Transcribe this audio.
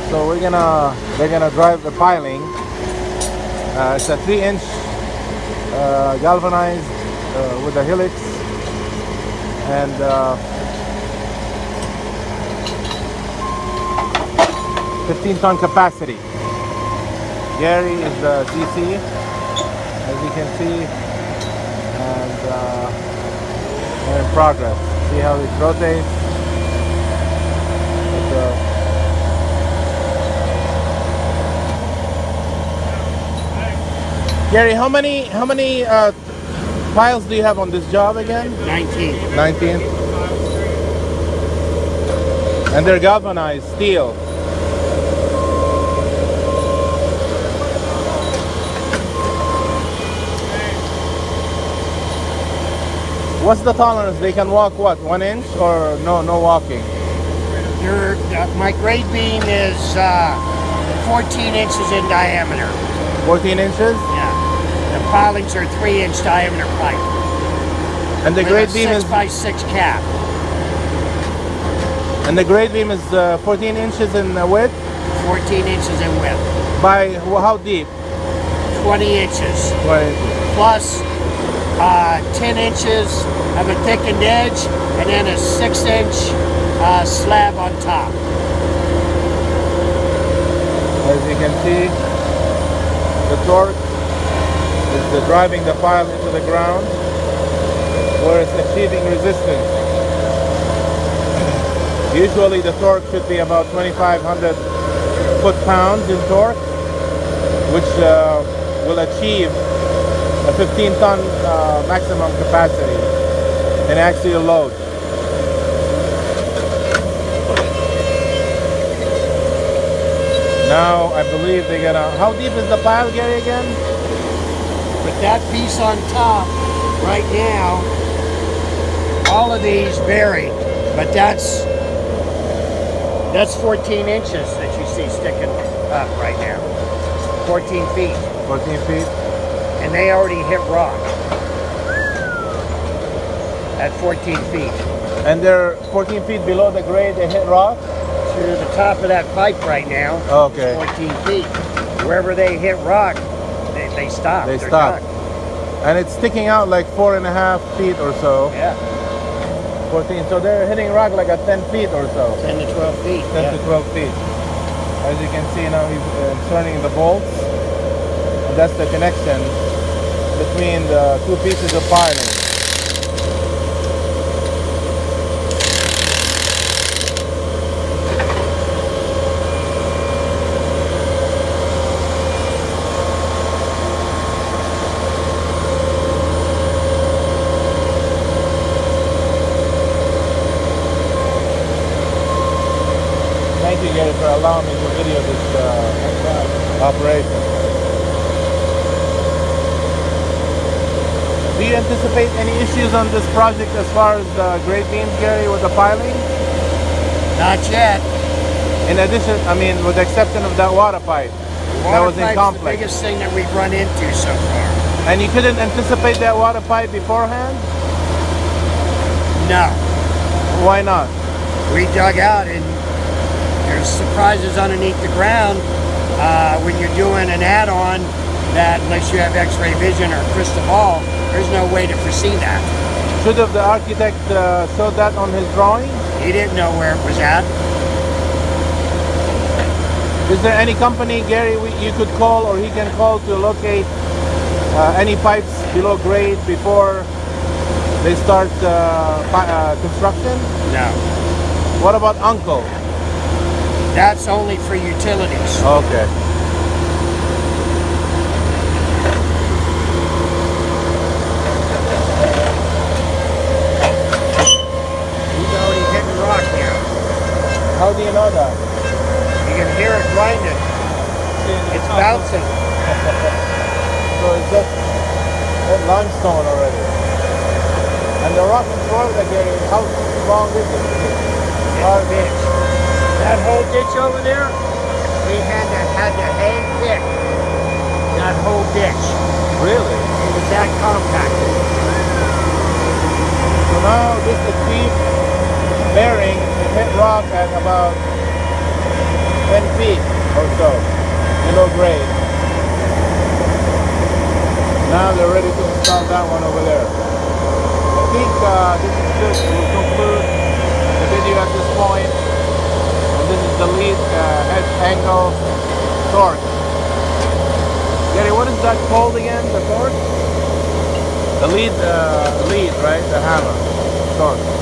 So they're gonna drive the piling. It's a 3-inch galvanized with a helix and 15-ton capacity. Gary is the GC, as you can see, and they're in progress. See how it rotates. Gary, how many piles do you have on this job again? 19. 19. And they're galvanized steel. What's the tolerance? They can walk what, 1 inch or no walking? My grade beam is 14 inches in diameter. 14 inches? Yeah. The pilings are 3-inch diameter pipe. And the grade beam is 6x6 cap. And the grade beam is 14 inches in width? 14 inches in width. By how deep? 20 inches. 20 inches. Plus 10 inches of a thickened edge and then a 6-inch slab on top. As you can see, the torque is driving the pile into the ground where it's achieving resistance. Usually the torque should be about 2,500 foot-pounds in torque, which will achieve a 15-ton maximum capacity in axial load. Now I believe they're gonna. How deep is the pile, Gary, again? With that piece on top, right now, all of these vary, but that's 14 inches that you see sticking up right now. 14 feet. 14 feet. And they already hit rock at 14 feet. And they're 14 feet below the grade, they hit rock? To the top of that pipe right now, okay. 14 feet. Wherever they hit rock, they stop. They They're stop. done. And it's sticking out like 4.5 feet or so. Yeah. 14. So they're hitting rock like at 10 feet or so. 10 to 12 feet. 10 to 12 feet. As you can see now, he's inserting the bolts. And that's the connection between the two pieces of piling. Thank you, Gary, for allowing me to video this operation. Do you anticipate any issues on this project as far as the grade beams, Gary, with the piling? Not yet. In addition, I mean, with the exception of that water pipe that was in Water pipe's the complex. biggest thing that we've run into so far. And you couldn't anticipate that water pipe beforehand? No. Why not? We dug out and there's surprises underneath the ground when you're doing an add-on that, unless you have x-ray vision or crystal ball, there's no way to foresee that. Should have the architect showed that on his drawing? He didn't know where it was at. Is there any company, Gary, you could call or he can call to locate any pipes below grade before they start construction? No. What about Uncle? That's only for utilities. Okay. He's already hitting rock now. How do you know that? You can hear it grinding. It's bouncing. So it's just limestone already. And the rock in Florida, Gary, how long is it? Our ditch. That whole ditch over there, we had to hand pick that whole ditch. Really? It was that compacted. So now this is deep bearing, it hit rock at about 10 feet or so, below grade. Now they're ready to install that one over there. I think this is good. We'll conclude the video at this point. And this is the lead head angle torque. Gary, what is that called again? The torque? The lead, right? The hammer torque.